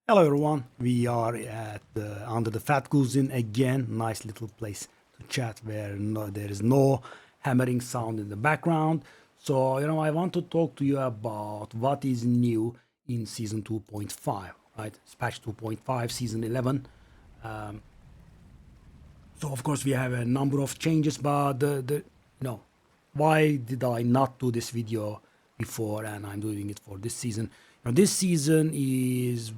Hello everyone, we are at under the Fat Goose Inn again. Nice little place to chat where there is no hammering sound in the background. So, I want to talk to you about what is new in season 2.5, right? It's patch 2.5, season 11. So, of course, we have a number of changes, but why did I not do this video before and I'm doing it for this season? This season is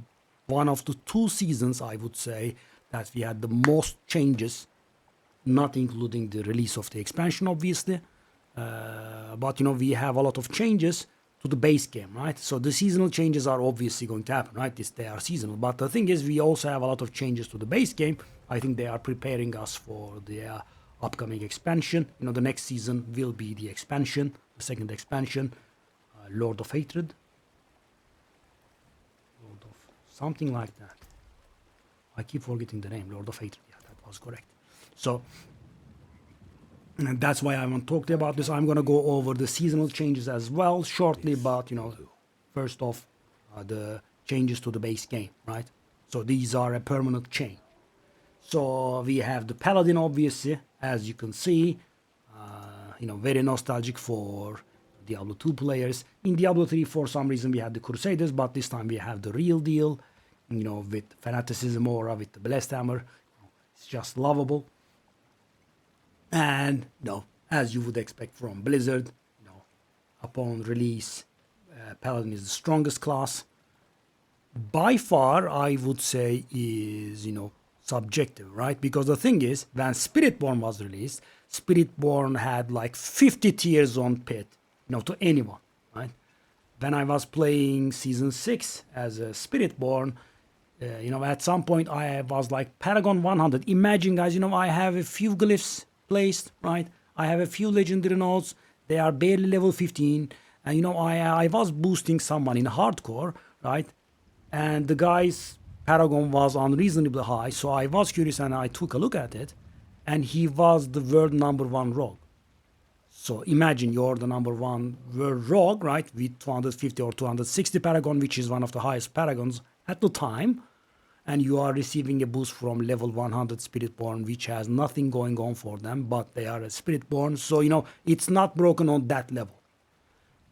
one of the two seasons, I would say, that we had the most changes, not including the release of the expansion, obviously. But we have a lot of changes to the base game, right? So the seasonal changes are obviously going to happen, right? They are seasonal. But the thing is, we also have a lot of changes to the base game. I think they are preparing us for the upcoming expansion. The next season will be the expansion, the second expansion, Lord of Hatred. Lord of something like that. I keep forgetting the name, Lord of Hatred. Yeah, that was correct. So, and that's why I want to talk to you about this. I'm going to go over the seasonal changes as well shortly, but first off, the changes to the base game, right? So these are a permanent change. So we have the Paladin, obviously, as you can see, very nostalgic for Diablo 2 players. In Diablo 3, for some reason, we had the Crusaders, but this time we have the real deal, with Fanaticism Aura, with the Blessed Hammer. It's just lovable. And, as you would expect from Blizzard, upon release, Paladin is the strongest class. By far, I would say is, subjective, right? Because the thing is, when Spiritborn was released, Spiritborn had like 50 tiers on Pit, to anyone, right? When I was playing Season 6 as a Spiritborn, at some point I was like Paragon 100. Imagine, guys, I have a few glyphs placed, right? I have a few legendary nodes. They are barely level 15. And, I was boosting someone in hardcore, right? And the guy's Paragon was unreasonably high. So I was curious and I took a look at it. And he was the world #1 rogue. So imagine you're the #1 world rogue, right? With 250 or 260 Paragon, which is one of the highest Paragons at the time. And you are receiving a boost from level 100 Spiritborn, which has nothing going on for them, but they are a Spiritborn. So, it's not broken on that level.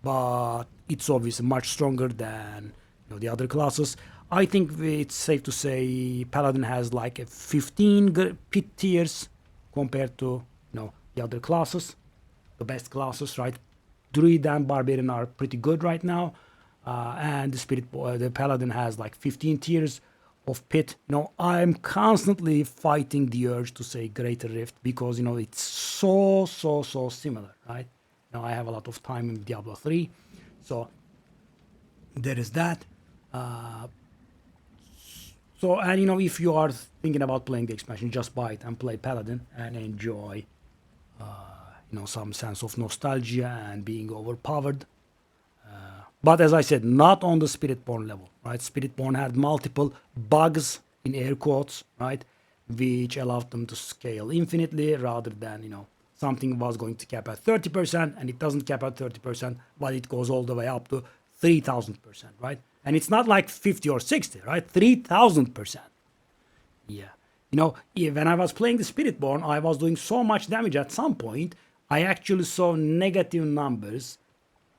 But it's obviously much stronger than the other classes. I think it's safe to say Paladin has like a 15 pit tiers compared to the other classes, the best classes, right? Druid and Barbarian are pretty good right now, and the Paladin has like 15 tiers of pit. I'm constantly fighting the urge to say Greater Rift because it's so similar, right? Now I have a lot of time in Diablo 3, so there is that. So, and if you are thinking about playing the expansion, just buy it and play Paladin and enjoy, some sense of nostalgia and being overpowered. But as I said, not on the Spiritborn level, right? Spiritborn had multiple bugs, in air quotes, right? Which allowed them to scale infinitely rather than, something was going to cap at 30% and it doesn't cap at 30%, but it goes all the way up to 3,000%, right? And it's not like 50 or 60, right? 3,000%. Yeah. When I was playing the Spiritborn, I was doing so much damage at some point, I actually saw negative numbers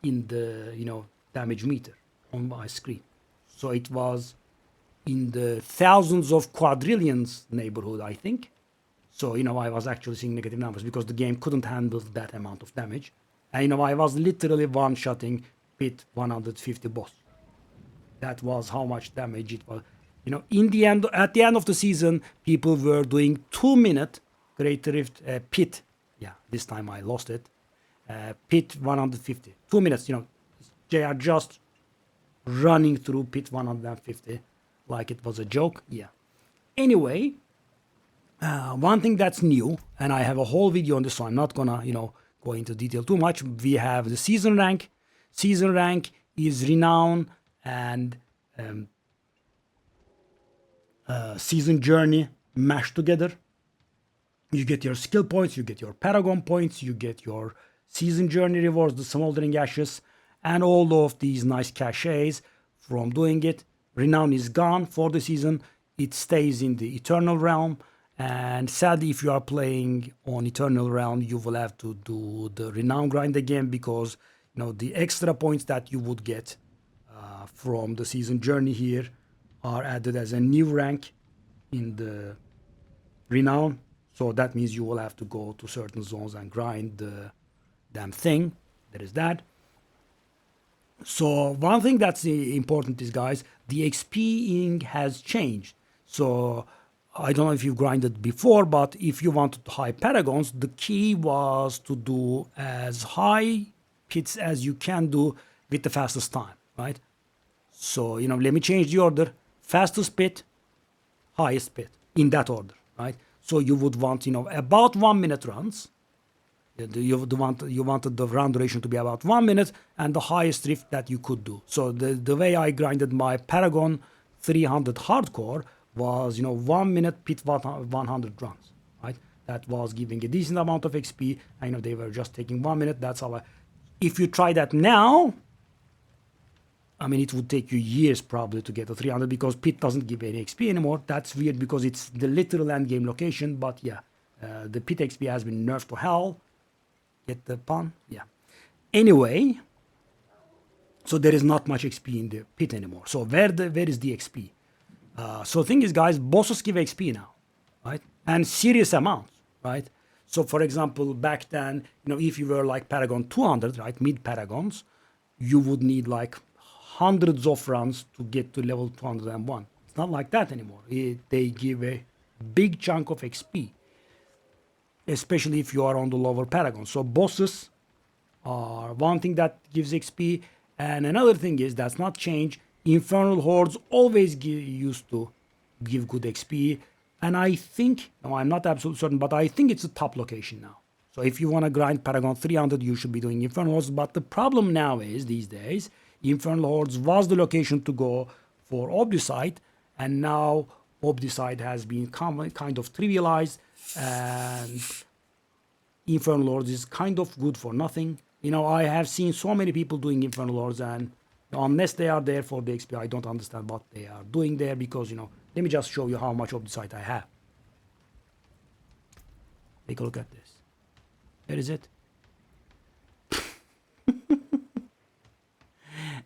in the, damage meter on my screen. So it was in the thousands of quadrillions neighborhood, I think. So, I was actually seeing negative numbers because the game couldn't handle that amount of damage. And, I was literally one-shotting Pit 150 boss. That was how much damage it was. In the end, at the end of the season, people were doing 2-minute Great Rift Pit. Yeah, this time I lost it. Pit 150. 2 minutes, they are just running through Pit 150 like it was a joke. Yeah. Anyway, one thing that's new, and I have a whole video on this, so I'm not gonna, go into detail too much. We have the season rank. Season rank is renown and season journey mashed together. You get your skill points, you get your Paragon points, you get your season journey rewards, the smoldering ashes, and all of these nice cachets from doing it. renown is gone for the season. It stays in the Eternal Realm. And sadly, if you are playing on Eternal Realm, you will have to do the renown grind again, because the extra points that you would get from the season journey here are added as a new rank in the renown. So that means you will have to go to certain zones and grind the damn thing. There is that. So one thing that's important is, guys, the XPing has changed. So I don't know if you've grinded before, but if you wanted high paragons, the key was to do as high pits as you can do with the fastest time, right? So, let me change the order. Fastest pit, highest pit, in that order, right? So you would want, about 1 minute runs. You wanted the run duration to be about 1 minute and the highest drift that you could do. So the way I grinded my Paragon 300 hardcore was, 1 minute pit 100 runs, right? That was giving a decent amount of XP. I know they were just taking 1 minute. That's how if you try that now, it would take you years probably to get to 300, because pit doesn't give any XP anymore. That's weird because it's the literal end game location. But yeah, the pit XP has been nerfed to hell. Get the pun? Yeah. Anyway, so there is not much XP in the pit anymore. So where is the XP? So the thing is, guys, bosses give XP now, right? And serious amounts, right? So for example, back then, if you were like Paragon 200, right, mid Paragons, you would need like hundreds of runs to get to level 201. It's not like that anymore. They give a big chunk of XP, especially if you are on the lower Paragon. So bosses are one thing that gives XP, and another thing is that's not changed. Infernal Hordes always used to give good XP, and I think, I'm not absolutely certain, but I think it's a top location now. So if you want to grind Paragon 300, you should be doing Infernal Hordes. But the problem now is, these days, Infernal Hordes was the location to go for Obducite, and now Obducite has been kind of trivialized, and Infernal Hordes is kind of good for nothing. I have seen so many people doing Infernal Hordes, and unless they are there for the XP, I don't understand what they are doing there, because, let me just show you how much Obducite I have. Take a look at this. Where is it?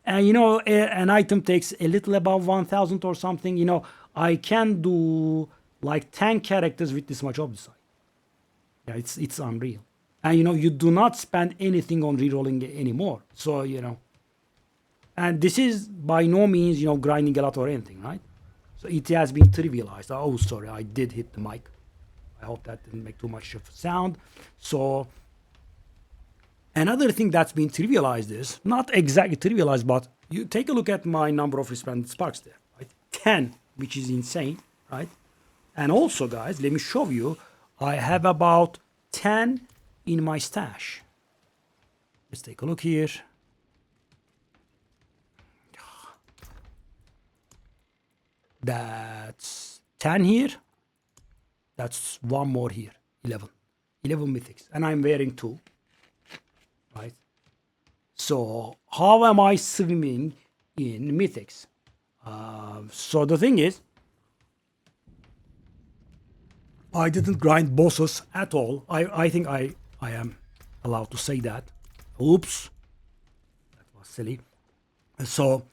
And an item takes a little above 1,000 or something. I can do like 10 characters with this much Obducite. Yeah, it's unreal. And you do not spend anything on rerolling anymore. So and this is by no means grinding a lot or anything, right? So it has been trivialized. Oh, sorry, I did hit the mic. I hope that didn't make too much of a sound. So another thing that's been trivialized is, not exactly trivialized, but you take a look at my number of resplendent sparks there, right? 10, which is insane, right? And also, guys, let me show you, I have about 10 in my stash. Let's take a look here. That's 10 here. That's one more here. 11 mythics. And I'm wearing 2. Right? So how am I swimming in mythics? So the thing is, I didn't grind bosses at all. I think I am allowed to say that. Oops. That was silly. So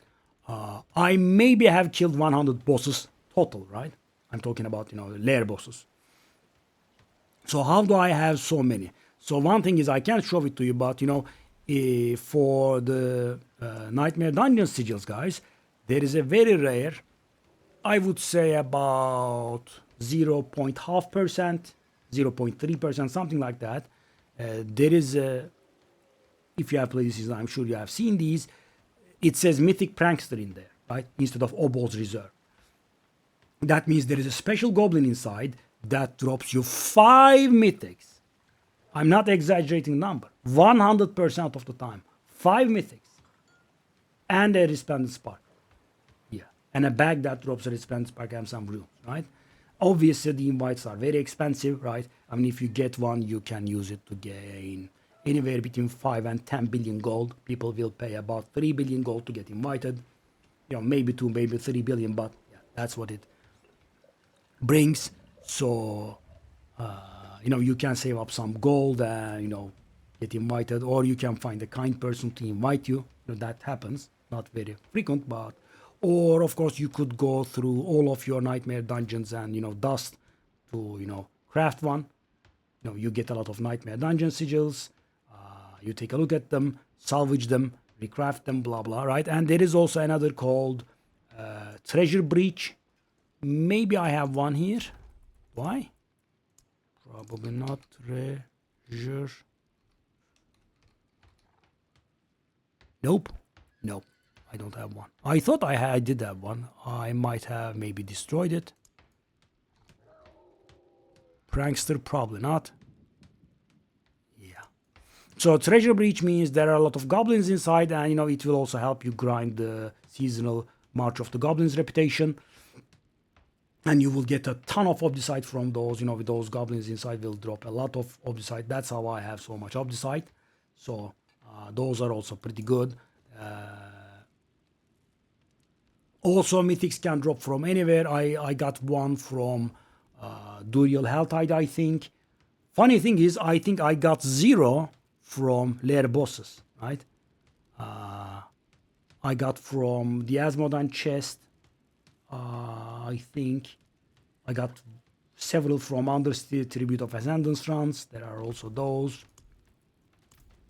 I maybe have killed 100 bosses total, right? I'm talking about, lair bosses. So how do I have so many? So one thing is, I can't show it to you, but, for the Nightmare Dungeon sigils, guys, there is a very rare, I would say about 0.5%, 0.3%, something like that. There is a, if you have played this, I'm sure you have seen these. It says Mythic Prankster in there, right? Instead of Obo's Reserve. That means there is a special goblin inside that drops you 5 mythics. I'm not exaggerating the number. 100% of the time. 5 mythics. And a resplendent spark. Yeah. And a bag that drops a resplendent spark and some runes, right? Obviously, the invites are very expensive, right? If you get one, you can use it to gain anywhere between 5 and 10 billion gold. People will pay about 3 billion gold to get invited. maybe 2, maybe 3 billion, but yeah, that's what it brings. So you can save up some gold and get invited, or you can find a kind person to invite you. That happens, not very frequent, but or of course you could go through all of your nightmare dungeons and dust to craft one. You get a lot of nightmare dungeon sigils. You take a look at them, salvage them, recraft them, blah blah, right? And there is also another called treasure breach. Maybe I have one here. Why? Probably not. Treasure. Nope. Nope. I don't have one. I thought I did have one. I might have maybe destroyed it. Prankster, probably not. Yeah. So treasure breach means there are a lot of goblins inside, and it will also help you grind the seasonal March of the Goblins reputation. And you will get a ton of obdicite from those. With those goblins inside will drop a lot of obdicite. That's how I have so much obdicite. So those are also pretty good. Also, mythics can drop from anywhere. I got one from Duriel Helltide, I think. Funny thing is, I think I got 0 from lair bosses, right? I got from the Asmodan chest. I think I got several from Understeer Tribute of Ascendance runs. There are also those.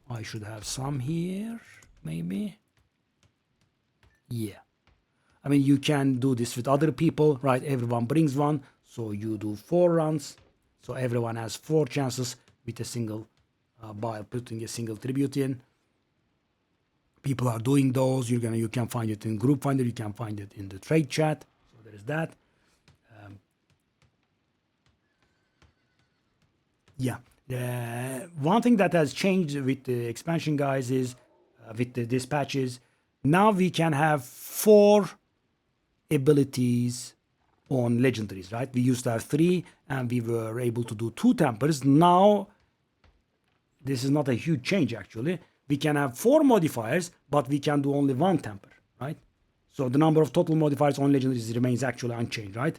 I should have some here, maybe. Yeah. I mean, you can do this with other people, right? Everyone brings one. So you do 4 runs. So everyone has 4 chances with a single, by putting a single tribute in. People are doing those. You can find it in Group Finder. You can find it in the trade chat. So there is that. Yeah. One thing that has changed with the expansion, guys, is with the dispatches. Now we can have 4 abilities on legendaries, right? We used to have 3 and we were able to do 2 tempers. Now, this is not a huge change actually. We can have 4 modifiers, but we can do only 1 temper, right? So the number of total modifiers on legendaries remains actually unchanged, right?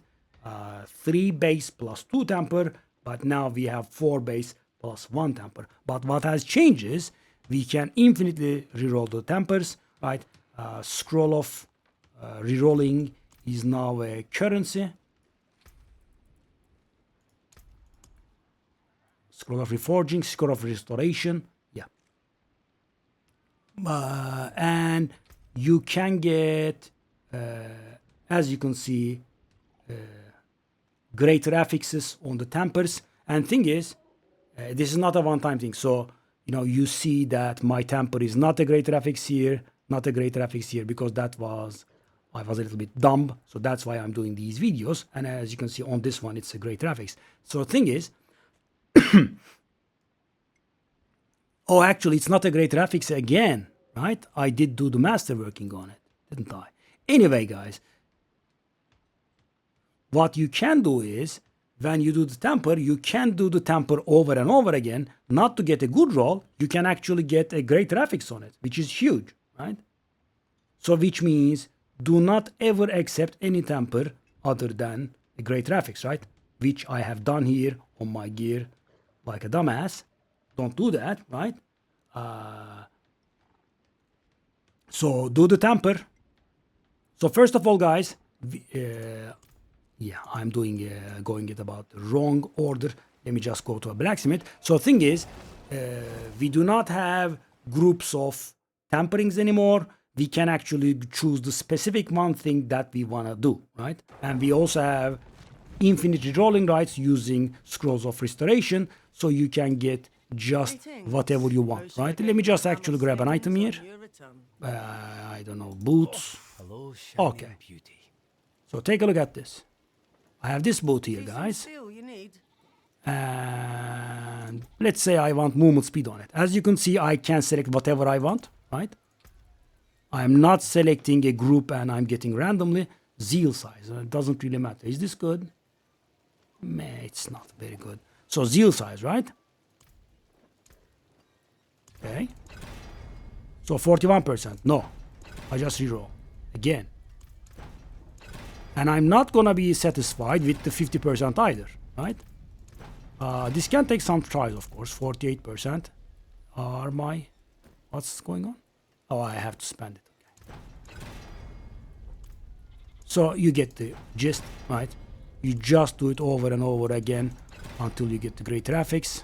3 base plus 2 temper, but now we have 4 base plus 1 temper. But what has changed is we can infinitely reroll the tempers, right? Scroll of rerolling is now a currency. Scroll of reforging, scroll of restoration, yeah. And you can get, as you can see, greater affixes on the tempers. And thing is, this is not a one-time thing. So, you see that my temper is not a greater affix here, not a greater affix here, because I was a little bit dumb. So that's why I'm doing these videos. And as you can see on this one, it's a greater affix. So the thing is, oh, actually, it's not a greater affix again, right? I did do the masterworking on it, didn't I? Anyway, guys, what you can do is, when you do the temper, you can do the temper over and over again, not to get a good roll. You can actually get a greater affix on it, which is huge, right? So which means do not ever accept any temper other than a greater affix, right? Which I have done here on my gear like a dumbass. Don't do that, right? So do the temper. So first of all, guys, yeah, I'm going it about the wrong order. Let me just go to a blacksmith. So the thing is, we do not have groups of temperings anymore. We can actually choose the specific one thing that we want to do, right? And we also have infinite rolling rights using scrolls of restoration, so you can get just whatever you want, right? Let me just actually grab an item here. I don't know, boots. Okay. So take a look at this. I have this boot here, guys. And let's say I want movement speed on it. As you can see, I can select whatever I want, right? I'm not selecting a group and I'm getting randomly. Zeal size, it doesn't really matter. Is this good? Meh, it's not very good. So zeal size, right? Okay. So 41%. No. I just reroll. Again. And I'm not gonna be satisfied with the 50% either, right? This can take some trials, of course. 48% are my... What's going on? Oh, I have to spend it. Okay. So you get the gist, right? You just do it over and over again until you get the great graphics.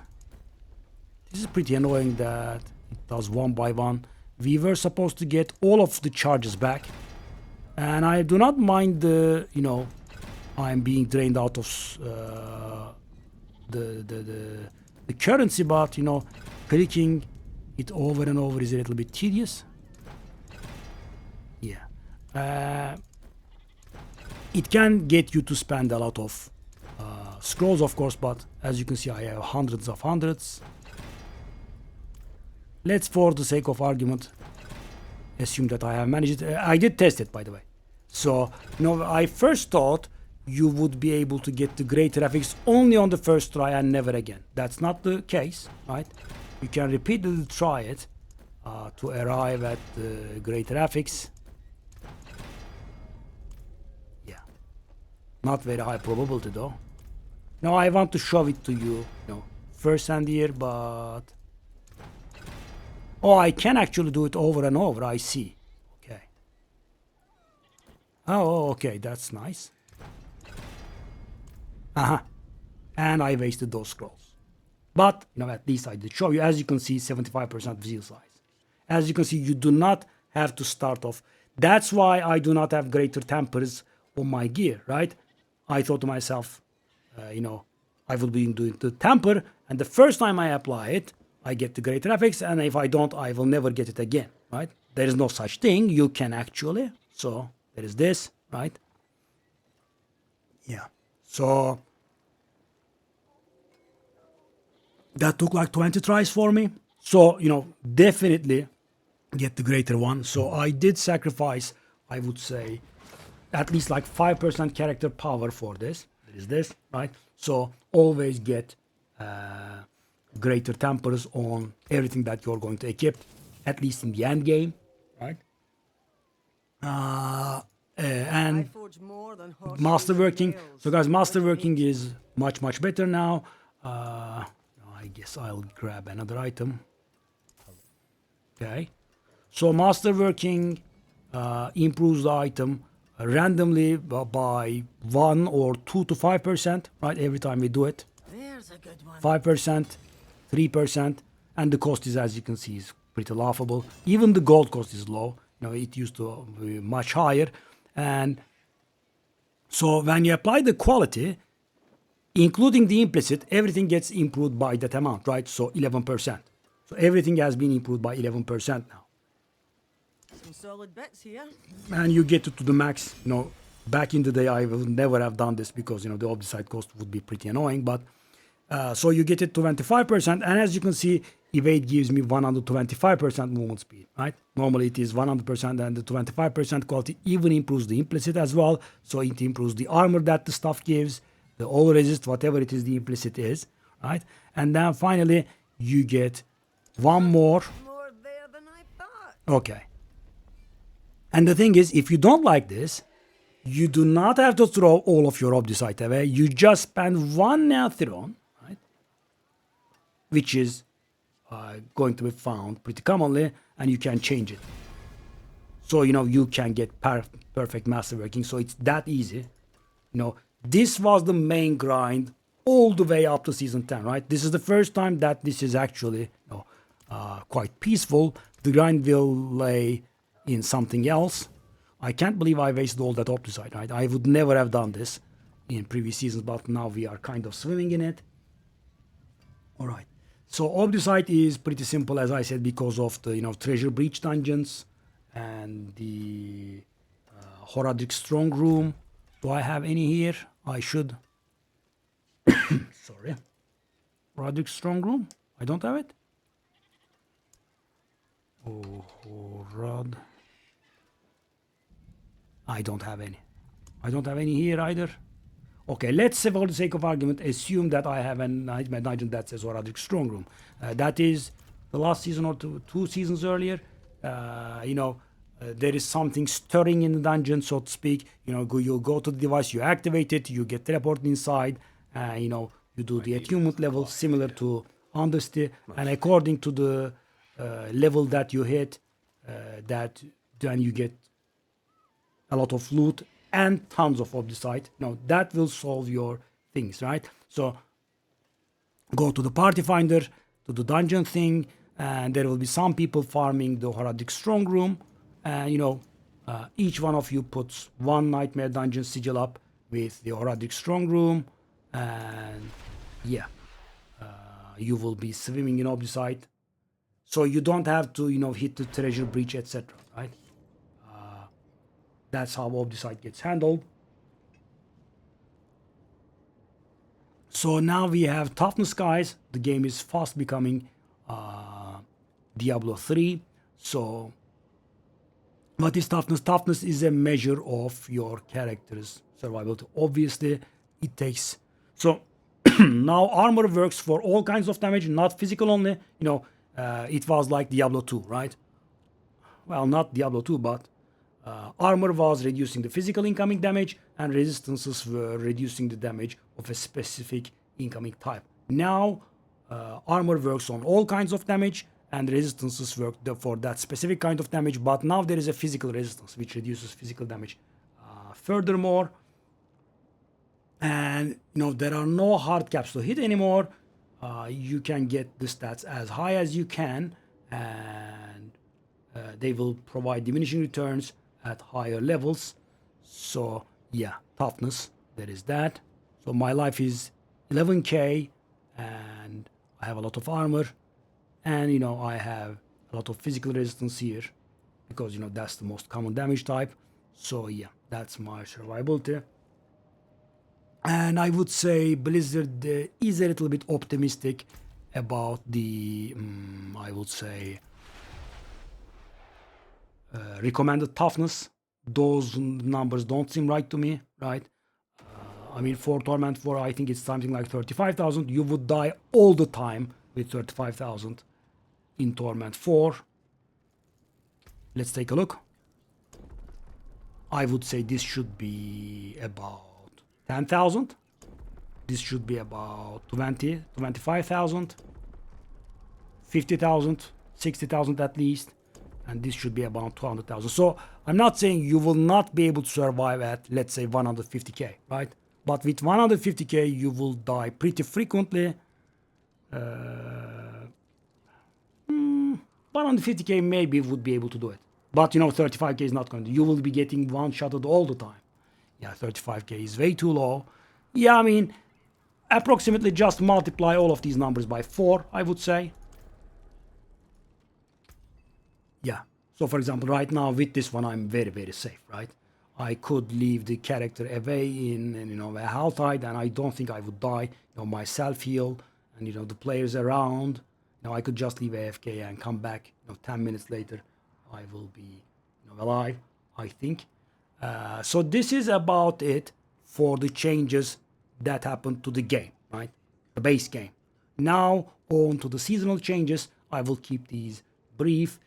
This is pretty annoying that it does one by one. We were supposed to get all of the charges back. And I do not mind the, you know, I'm being drained out of the currency, but, you know, clicking it over and over is a little bit tedious. Yeah. It can get you to spend a lot of scrolls, of course, but as you can see, I have hundreds. Let's, for the sake of argument, assume that I have managed it. I did test it, by the way. So, you know, I first thought you would be able to get the great graphics only on the first try and never again. That's not the case, right? You can repeatedly try it to arrive at the great graphics. Yeah. Not very high probability though. Now I want to show it to you, you know, first hand here, but... Oh, I can actually do it over and over, I see. Okay. Oh, okay, that's nice. And I wasted those scrolls. But, you know, at least I did show you. As you can see, 75% visual size. As you can see, you do not have to start off. That's why I do not have greater tempers on my gear, right? I thought to myself, you know, I will be doing the temper, and the first time I apply it, I get the great graphics, and if I don't, I will never get it again, right? There is no such thing. You can actually. So there is this, right? Yeah. So that took like 20 tries for me. So, you know, definitely get the greater one. So I did sacrifice, I would say, at least like 5% character power for this. There is this, right? So always get greater tempers on everything that you're going to equip, at least in the end game, right? And masterworking. So guys, masterworking is much better now. I guess I'll grab another item. Okay. So masterworking improves the item randomly by 1 or 2 to 5%, right? Every time we do it. There's a good one. 5%, 3%, and the cost is, as you can see, is pretty laughable. Even the gold cost is low. You know, it used to be much higher. And so when you apply the quality, including the implicit, everything gets improved by that amount, right? So 11%. So everything has been improved by 11% now. Some solid bits here. And you get it to the max. You know, back in the day, I would never have done this because, you know, the opticide cost would be pretty annoying. But so you get it to 25%. And as you can see, evade gives me 125% movement speed, right? Normally it is 100%, and the 25% quality even improves the implicit as well. So it improves the armor that the stuff gives, the all resist, whatever it is the implicit is, right? And then finally, you get one more. More there than I thought. Okay. And the thing is, if you don't like this, you do not have to throw all of your opticite away. You just spend one neutron, right? Which is going to be found pretty commonly, and you can change it. So, you know, you can get perfect masterworking. So it's that easy. You know, this was the main grind all the way up to season 10, right? This is the first time that this is actually, you know, quite peaceful. The grind will lay in something else. I can't believe I wasted all that opticite, right? I would never have done this in previous seasons, but now we are kind of swimming in it. All right. So opticite is pretty simple, as I said, because of the, you know, treasure breach dungeons and the Horadric strong room. Do I have any here? I should. Sorry. Horadric strong room. I don't have it. Oh, Horad. I don't have any. I don't have any here either. Okay, let's say for the sake of argument, assume that I have a Nightmare Dungeon that says Horadric Strong Room. That is the last season or two seasons earlier. You know, there is something stirring in the dungeon, so to speak. You go to the device, you activate it, you get teleported inside, you do the attunement level similar to Understy, and according to the level that you hit, then you get a lot of loot and tons of obdicite. That will solve your things, right? So go to the party finder, to the dungeon thing, and there will be some people farming the Horadic strong room. And each one of you puts one nightmare dungeon sigil up with the Horadic strong room, and yeah, you will be swimming in obdicite. So you don't have to hit the treasure breach, etc. Right? That's how obdicite gets handled. So now we have toughness, guys. The game is fast becoming Diablo 3. So what is toughness? Toughness is a measure of your character's survivability. Obviously, it takes... So now armor works for all kinds of damage, not physical only. It was like Diablo 2, right? Well, not Diablo 2, but armor was reducing the physical incoming damage, and resistances were reducing the damage of a specific incoming type. Now, armor works on all kinds of damage, and resistances work for that specific kind of damage, but now there is a physical resistance, which reduces physical damage furthermore. And, there are no hard caps to hit anymore. You can get the stats as high as you can, and they will provide diminishing returns at higher levels. So yeah, toughness, there is that. So my life is 11k, and I have a lot of armor, and I have a lot of physical resistance here, because that's the most common damage type. So yeah, that's my survivability. And I would say Blizzard is a little bit optimistic about the I would say recommended toughness. Those numbers don't seem right to me, right? I mean, for Torment 4, I think it's something like 35,000. You would die all the time with 35,000 in Torment 4. Let's take a look. I would say this should be about 10,000. This should be about 20, 25,000, 50,000, 60,000 at least. And this should be about 200,000. So I'm not saying you will not be able to survive at, let's say, 150k, right? But with 150k, you will die pretty frequently. 150k maybe would be able to do it. But 35k is not going to. You will be getting one-shotted all the time. Yeah, 35k is way too low. Yeah, I mean, approximately just multiply all of these numbers by 4, I would say. Yeah. So for example, right now with this one, I'm very, very safe, right? I could leave the character away in a Haltide, and I don't think I would die. My self-heal and the players around. I could just leave AFK and come back. 10 minutes later, I will be alive, I think. So this is about it for the changes that happened to the game, right? The base game. Now on to the seasonal changes. I will keep these brief.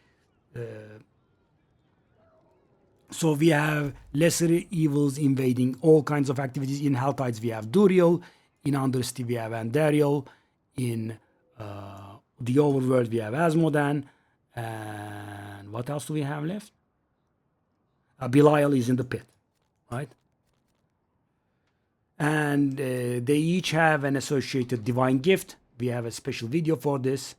So we have lesser evils invading all kinds of activities. In Helltides we have Duriel, in Understy we have Andariel, in the Overworld we have Asmodan, and what else do we have left? Belial is in the pit, right? And they each have an associated divine gift. We have a special video for this.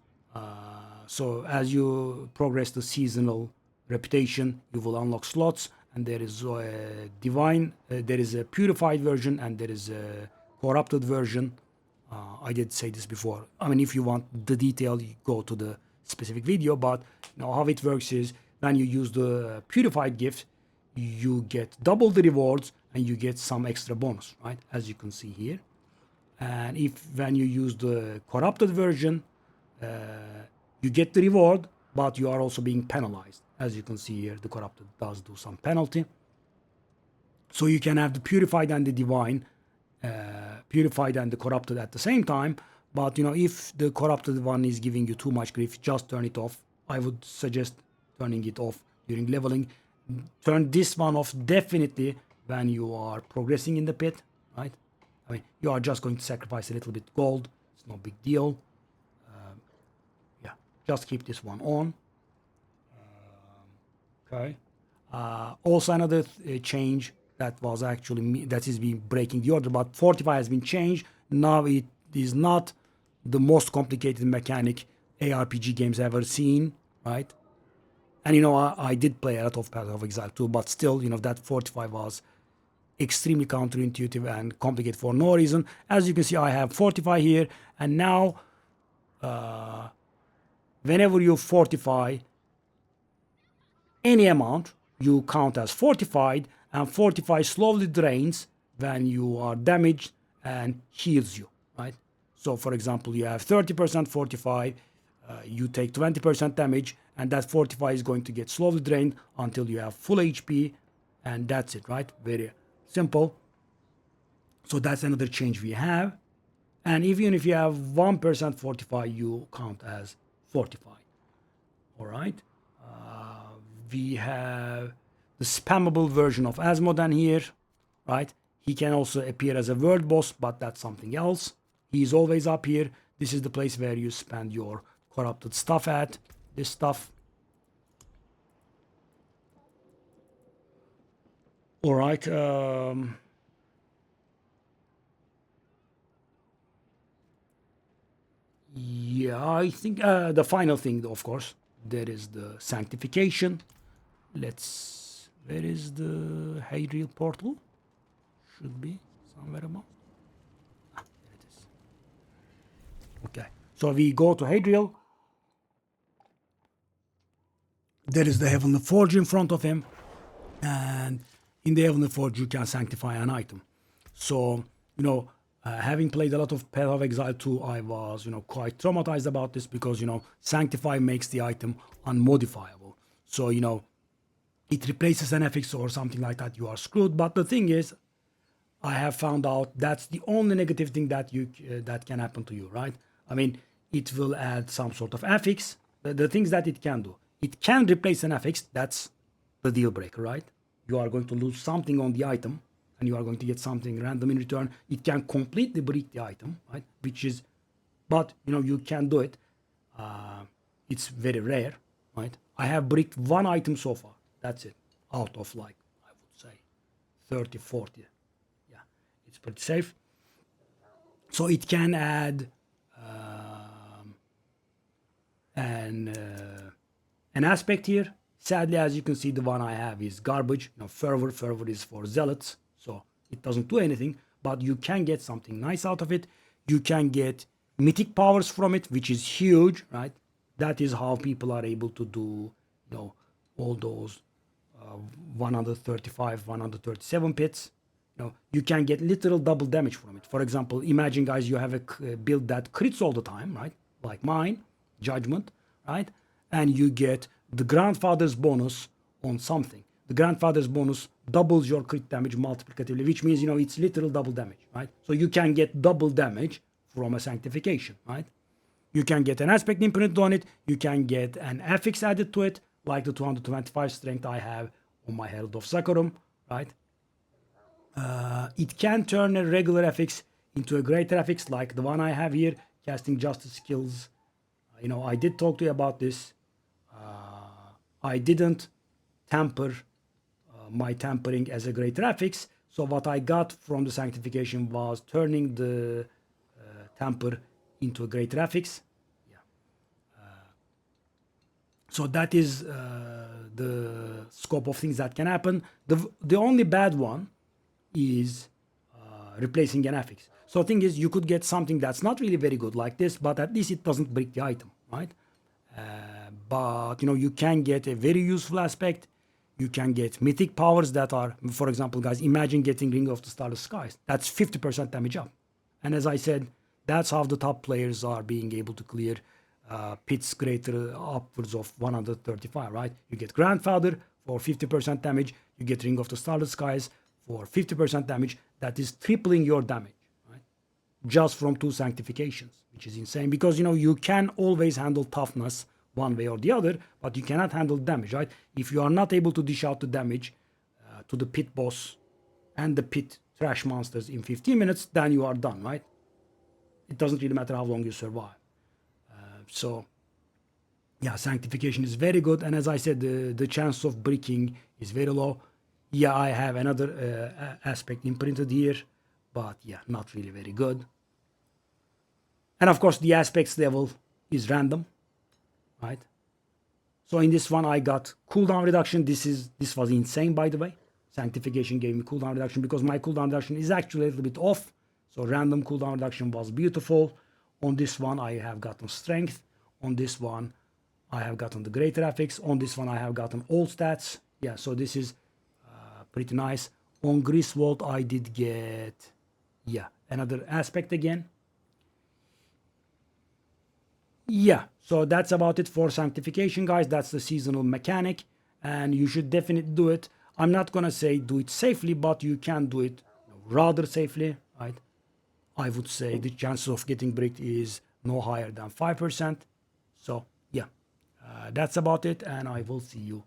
So as you progress the seasonal reputation, you will unlock slots, and there is a divine, there is a purified version, and there is a corrupted version. I did say this before. I mean, if you want the detail, you go to the specific video, but how it works is when you use the purified gift, you get double the rewards and you get some extra bonus, right? As you can see here. And when you use the corrupted version, you get the reward, but you are also being penalized. As you can see here, the corrupted does do some penalty. So you can have the purified and the divine, purified and the corrupted at the same time. But if the corrupted one is giving you too much grief, just turn it off. I would suggest turning it off, during leveling. Turn this one off definitely when you are progressing in the pit, right? I mean, you are just going to sacrifice a little bit gold. It's no big deal. Yeah, just keep this one on. Okay. Also another change that was actually that is been breaking the order, but Fortify has been changed. Now it is not the most complicated mechanic ARPG games ever seen, right? And I did play a lot of Path of Exile too, but still, that Fortify was extremely counterintuitive and complicated for no reason. As you can see, I have Fortify here, and now whenever you fortify any amount, you count as fortified, and fortify slowly drains when you are damaged and heals you, right? So for example, you have 30% fortify, you take 20% damage, and that fortify is going to get slowly drained until you have full HP, and that's it, right? Very simple. So that's another change we have. And even if you have 1% fortify, you count as fortified. All right. We have the spammable version of Asmodan here, right? He can also appear as a world boss, but that's something else. He's always up here. This is the place where you spend your corrupted stuff at. This stuff. All right. Yeah, I think the final thing, of course, there is the sanctification. Where is the Hadriel portal? Should be somewhere above. There it is. Okay, so we go to Hadriel. There is the Heavenly Forge in front of him, and in the Heavenly Forge you can sanctify an item. So, having played a lot of Path of Exile 2, I was, quite traumatized about this because, Sanctify makes the item unmodifiable. So, it replaces an affix or something like that, you are screwed. But the thing is, I have found out that's the only negative thing that that can happen to you, right? I mean, it will add some sort of affix. The things that it can do, it can replace an affix. That's the deal breaker, right? You are going to lose something on the item, and you are going to get something random in return. It can completely break the item, right? But you can do it. It's very rare, right? I have bricked one item so far. That's it. Out of I would say 30, 40. Yeah, it's pretty safe. So it can add an aspect here. Sadly, as you can see, the one I have is garbage. Fervor. Fervor is for zealots, so it doesn't do anything. But you can get something nice out of it. You can get mythic powers from it, which is huge, right? That is how people are able to do, all those 135, 137 pits. You can get literal double damage from it. For example, imagine, guys, you have a build that crits all the time, right? Like mine, Judgment, right? And you get the Grandfather's bonus on something. The Grandfather's bonus doubles your crit damage multiplicatively, which means, it's literal double damage, right? So you can get double damage from a sanctification, right? You can get an aspect imprinted on it. You can get an affix added to it, like the 225 strength I have on my Herald of Sakharum, right? It can turn a regular affix into a greater affix, like the one I have here, casting justice skills. I did talk to you about this. I didn't temper my tampering as a greater affix. So what I got from the sanctification was turning the temper into a greater affix. Yeah. So that is the scope of things that can happen. The only bad one is replacing an affix. So the thing is, you could get something that's not really very good like this, but at least it doesn't break the item, right? But you can get a very useful aspect. You can get mythic powers that are, for example, guys, imagine getting Ring of the Starless Skies. That's 50% damage up. And as I said, that's how the top players are being able to clear pits greater upwards of 135, right? You get Grandfather for 50% damage. You get Ring of the Starless Skies for 50% damage. That is tripling your damage, right? Just from 2 sanctifications, which is insane because, you can always handle toughness one way or the other, but you cannot handle damage, right? If you are not able to dish out the damage to the pit boss and the pit trash monsters in 15 minutes, then you are done, right? It doesn't really matter how long you survive. So yeah, sanctification is very good, and as I said, the chance of bricking is very low. Yeah, I have another aspect imprinted here, but yeah, not really very good. And of course, the aspects level is random, right? So in this one, I got cooldown reduction. This was insane, by the way. Sanctification gave me cooldown reduction because my cooldown reduction is actually a little bit off. So random cooldown reduction was beautiful. On this one, I have gotten strength. On this one, I have gotten the greater affix. On this one, I have gotten all stats. Yeah, so this is pretty nice. On Griswold, I did get, yeah, another aspect again. Yeah, so that's about it for sanctification, guys. That's the seasonal mechanic, and you should definitely do it. I'm not gonna say do it safely, but you can do it rather safely, right? I would say the chances of getting bricked is no higher than 5%. So yeah, that's about it, and I will see you